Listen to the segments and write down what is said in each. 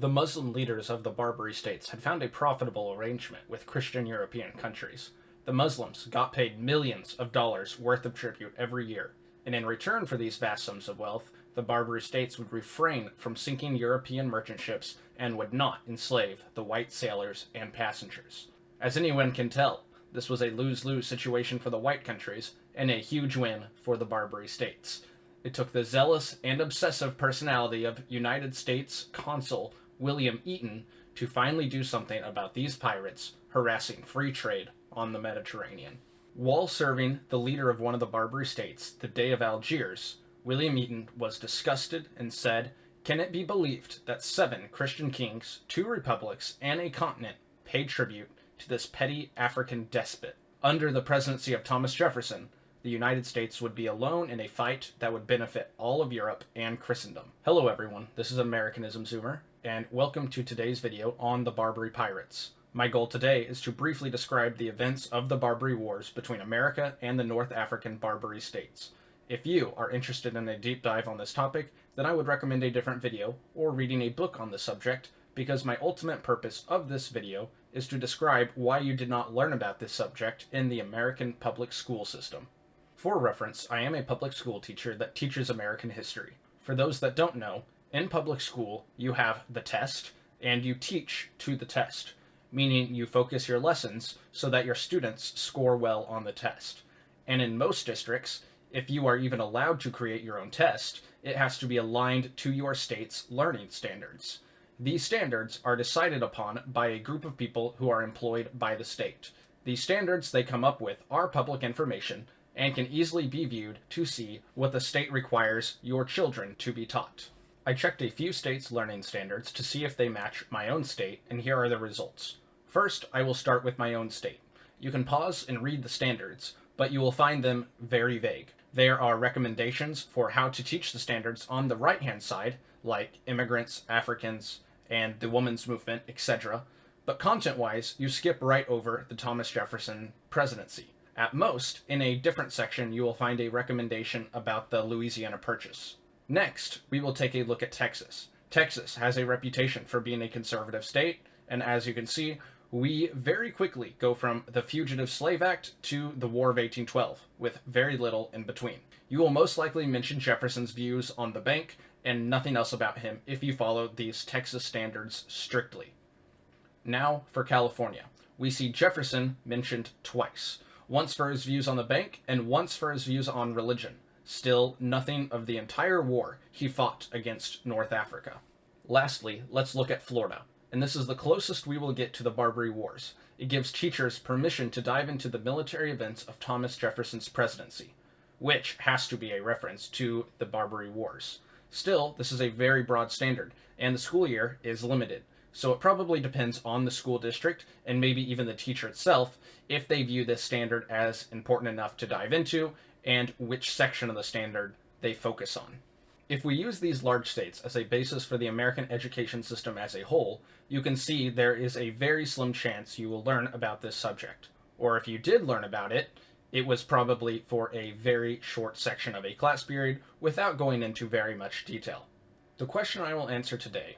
The Muslim leaders of the Barbary States had found a profitable arrangement with Christian European countries. The Muslims got paid millions of dollars worth of tribute every year, and in return for these vast sums of wealth, the Barbary States would refrain from sinking European merchant ships and would not enslave the white sailors and passengers. As anyone can tell, this was a lose-lose situation for the white countries and a huge win for the Barbary States. It took the zealous and obsessive personality of United States Consul William Eaton to finally do something about these pirates harassing free trade on the Mediterranean. While serving the leader of one of the Barbary States, the Dey of Algiers, William Eaton was disgusted and said, "Can it be believed that 7 Christian kings, 2 republics, and a continent paid tribute to this petty African despot?" Under the presidency of Thomas Jefferson, the United States would be alone in a fight that would benefit all of Europe and Christendom. Hello everyone, this is Americanism Zoomer, and welcome to today's video on the Barbary Pirates. My goal today is to briefly describe the events of the Barbary Wars between America and the North African Barbary States. If you are interested in a deep dive on this topic, then I would recommend a different video or reading a book on the subject, because my ultimate purpose of this video is to describe why you did not learn about this subject in the American public school system. For reference, I am a public school teacher that teaches American history. For those that don't know, in public school, you have the test, and you teach to the test, meaning you focus your lessons so that your students score well on the test. And in most districts, if you are even allowed to create your own test, it has to be aligned to your state's learning standards. These standards are decided upon by a group of people who are employed by the state. These standards they come up with are public information and can easily be viewed to see what the state requires your children to be taught. I checked a few states' learning standards to see if they match my own state, and here are the results. First, I will start with my own state. You can pause and read the standards, but you will find them very vague. There are recommendations for how to teach the standards on the right-hand side, like immigrants, Africans, and the women's movement, etc. But content-wise, you skip right over the Thomas Jefferson presidency. At most, in a different section, you will find a recommendation about the Louisiana Purchase. Next, we will take a look at Texas. Texas has a reputation for being a conservative state, and as you can see, we very quickly go from the Fugitive Slave Act to the War of 1812, with very little in between. You will most likely mention Jefferson's views on the bank, and nothing else about him if you follow these Texas standards strictly. Now, for California. We see Jefferson mentioned twice. Once for his views on the bank, and once for his views on religion. Still, nothing of the entire war he fought against North Africa. Lastly, let's look at Florida. And this is the closest we will get to the Barbary Wars. It gives teachers permission to dive into the military events of Thomas Jefferson's presidency, which has to be a reference to the Barbary Wars. Still, this is a very broad standard, and the school year is limited. So it probably depends on the school district, and maybe even the teacher itself, if they view this standard as important enough to dive into, and which section of the standard they focus on. If we use these large states as a basis for the American education system as a whole, you can see there is a very slim chance you will learn about this subject. Or if you did learn about it, it was probably for a very short section of a class period without going into very much detail. The question I will answer today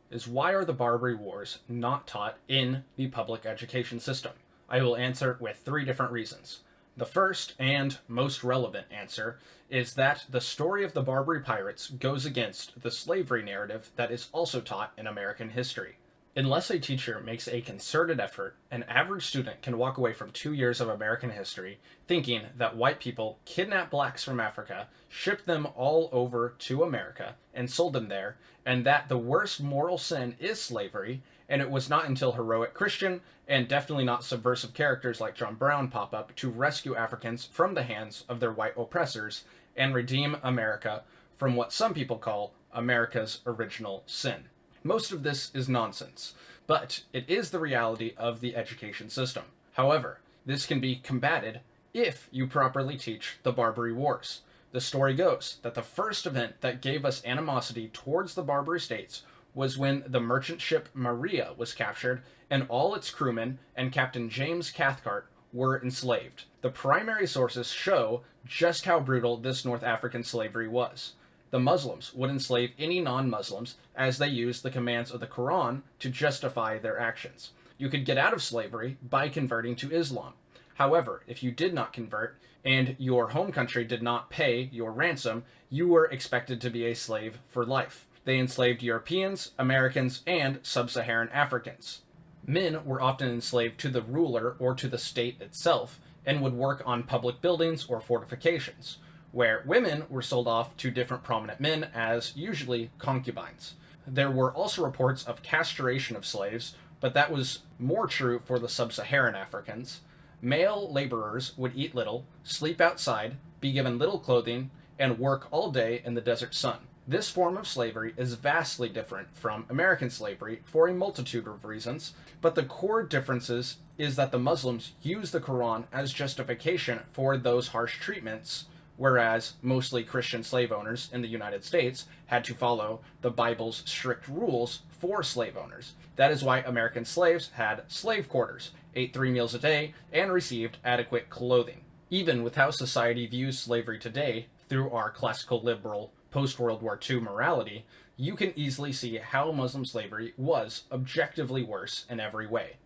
is, why are the Barbary Wars not taught in the public education system? I will answer with 3 different reasons. The first and most relevant answer is that the story of the Barbary Pirates goes against the slavery narrative that is also taught in American history. Unless a teacher makes a concerted effort, an average student can walk away from 2 years of American history thinking that white people kidnapped blacks from Africa, shipped them all over to America, and sold them there, and that the worst moral sin is slavery, and it was not until heroic Christian, and definitely not subversive characters like John Brown pop up to rescue Africans from the hands of their white oppressors and redeem America from what some people call America's original sin. Most of this is nonsense, but it is the reality of the education system. However, this can be combated if you properly teach the Barbary Wars. The story goes that the first event that gave us animosity towards the Barbary States was when the merchant ship Maria was captured and all its crewmen and Captain James Cathcart were enslaved. The primary sources show just how brutal this North African slavery was. The Muslims would enslave any non-Muslims as they used the commands of the Quran to justify their actions. You could get out of slavery by converting to Islam. However, if you did not convert and your home country did not pay your ransom, you were expected to be a slave for life. They enslaved Europeans, Americans, and sub-Saharan Africans. Men were often enslaved to the ruler or to the state itself and would work on public buildings or fortifications, where women were sold off to different prominent men as usually concubines. There were also reports of castration of slaves, but that was more true for the sub-Saharan Africans. Male laborers would eat little, sleep outside, be given little clothing, and work all day in the desert sun. This form of slavery is vastly different from American slavery for a multitude of reasons, but the core differences is that the Muslims use the Quran as justification for those harsh treatments, whereas mostly Christian slave owners in the United States had to follow the Bible's strict rules for slave owners. That is why American slaves had slave quarters, ate 3 meals a day, and received adequate clothing. Even with how society views slavery today through our classical liberal post-World War II morality, you can easily see how Muslim slavery was objectively worse in every way.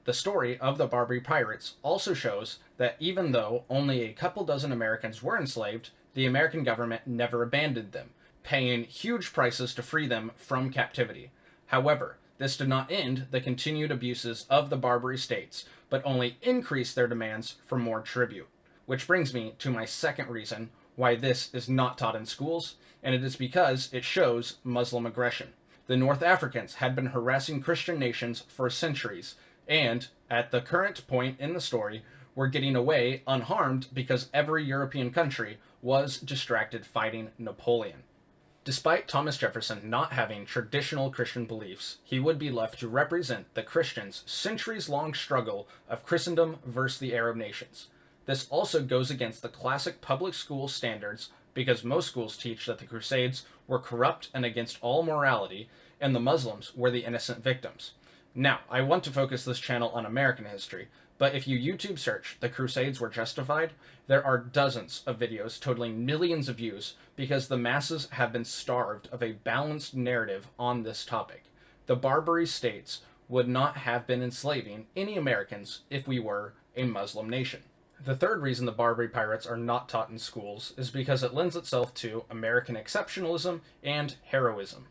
The story of the Barbary Pirates also shows that even though only a couple dozen Americans were enslaved, the American government never abandoned them, paying huge prices to free them from captivity. However, this did not end the continued abuses of the Barbary States, but only increased their demands for more tribute. Which brings me to my second reason why this is not taught in schools, and it is because it shows Muslim aggression. The North Africans had been harassing Christian nations for centuries, and, at the current point in the story, were getting away unharmed because every European country was distracted fighting Napoleon. Despite Thomas Jefferson not having traditional Christian beliefs, he would be left to represent the Christians' centuries-long struggle of Christendom versus the Arab nations. This also goes against the classic public school standards because most schools teach that the Crusades were corrupt and against all morality, and the Muslims were the innocent victims. Now, I want to focus this channel on American history, but if you YouTube search "The Crusades Were Justified," there are dozens of videos totaling millions of views because the masses have been starved of a balanced narrative on this topic. The Barbary States would not have been enslaving any Americans if we were a Muslim nation. The third reason the Barbary Pirates are not taught in schools is because it lends itself to American exceptionalism and heroism.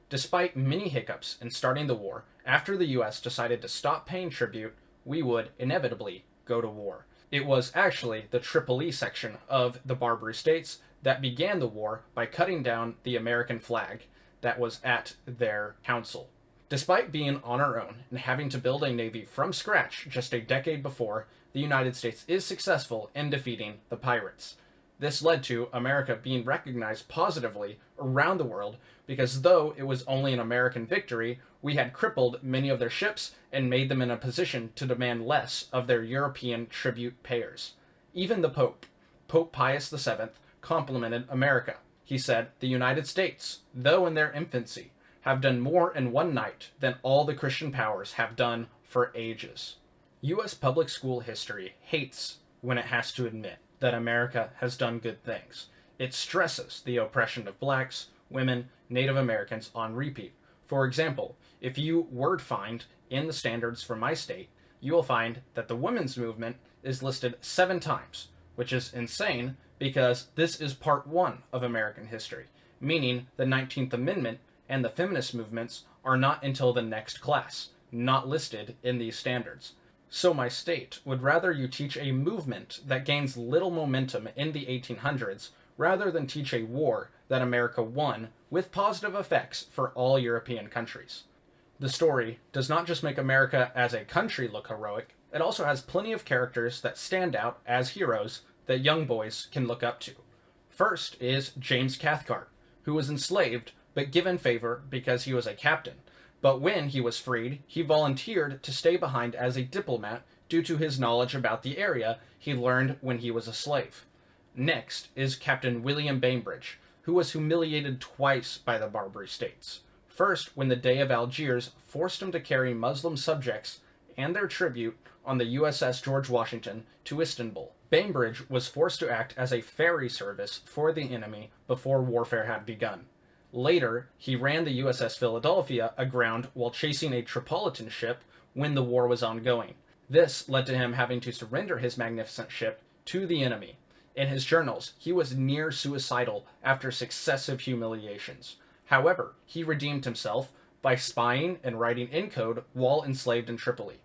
Despite many hiccups in starting the war, after the US decided to stop paying tribute, we would inevitably go to war. It was actually the Tripoli section of the Barbary States that began the war by cutting down the American flag that was at their council. Despite being on our own and having to build a navy from scratch just a decade before, the United States is successful in defeating the pirates. This led to America being recognized positively around the world because though it was only an American victory, we had crippled many of their ships and made them in a position to demand less of their European tribute payers. Even the Pope, Pope Pius VII, complimented America. He said, "The United States, though in their infancy, have done more in one night than all the Christian powers have done for ages." U.S. public school history hates when it has to admit that America has done good things. It stresses the oppression of blacks, women, Native Americans on repeat. For example, if you word find in the standards for my state, you will find that the women's movement is listed 7 times, which is insane because this is part 1 of American history, meaning the 19th Amendment and the feminist movements are not until the next class, not listed in these standards. So my state would rather you teach a movement that gains little momentum in the 1800s rather than teach a war that America won with positive effects for all European countries. The story does not just make America as a country look heroic, it also has plenty of characters that stand out as heroes that young boys can look up to. First is James Cathcart, who was enslaved but given favor because he was a captain. But when he was freed, he volunteered to stay behind as a diplomat due to his knowledge about the area he learned when he was a slave. Next is Captain William Bainbridge, who was humiliated twice by the Barbary States. First, when the Dey of Algiers forced him to carry Muslim subjects and their tribute on the USS George Washington to Istanbul. Bainbridge was forced to act as a ferry service for the enemy before warfare had begun. Later, he ran the USS Philadelphia aground while chasing a Tripolitan ship when the war was ongoing. This led to him having to surrender his magnificent ship to the enemy. In his journals, he was near suicidal after successive humiliations. However, he redeemed himself by spying and writing in code while enslaved in Tripoli.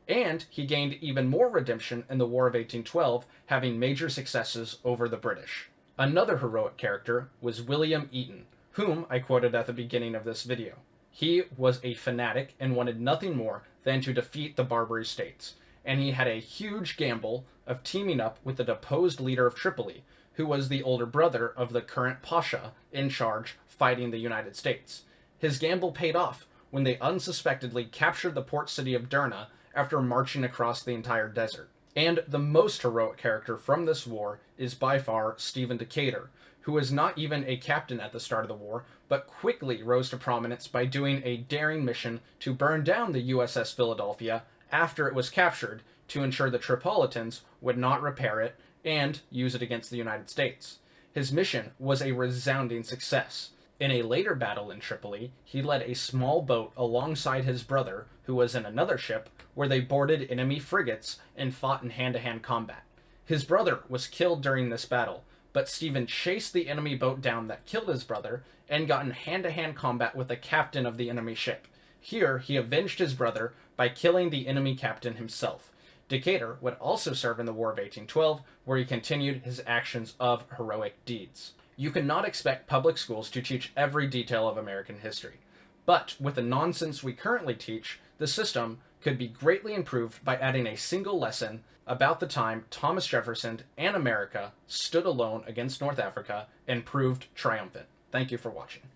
And he gained even more redemption in the War of 1812, having major successes over the British. Another heroic character was William Eaton, whom I quoted at the beginning of this video. He was a fanatic and wanted nothing more than to defeat the Barbary States, and he had a huge gamble of teaming up with the deposed leader of Tripoli, who was the older brother of the current Pasha in charge fighting the United States. His gamble paid off when they unsuspectedly captured the port city of Derna after marching across the entire desert. And the most heroic character from this war is by far Stephen Decatur, who was not even a captain at the start of the war, but quickly rose to prominence by doing a daring mission to burn down the USS Philadelphia after it was captured to ensure the Tripolitans would not repair it and use it against the United States. His mission was a resounding success. In a later battle in Tripoli, he led a small boat alongside his brother, who was in another ship, where they boarded enemy frigates and fought in hand-to-hand combat. His brother was killed during this battle, but Stephen chased the enemy boat down that killed his brother and got in hand-to-hand combat with the captain of the enemy ship. Here, he avenged his brother by killing the enemy captain himself. Decatur would also serve in the War of 1812, where he continued his actions of heroic deeds. You cannot expect public schools to teach every detail of American history, but with the nonsense we currently teach, the system could be greatly improved by adding a single lesson about the time Thomas Jefferson and America stood alone against North Africa and proved triumphant. Thank you for watching.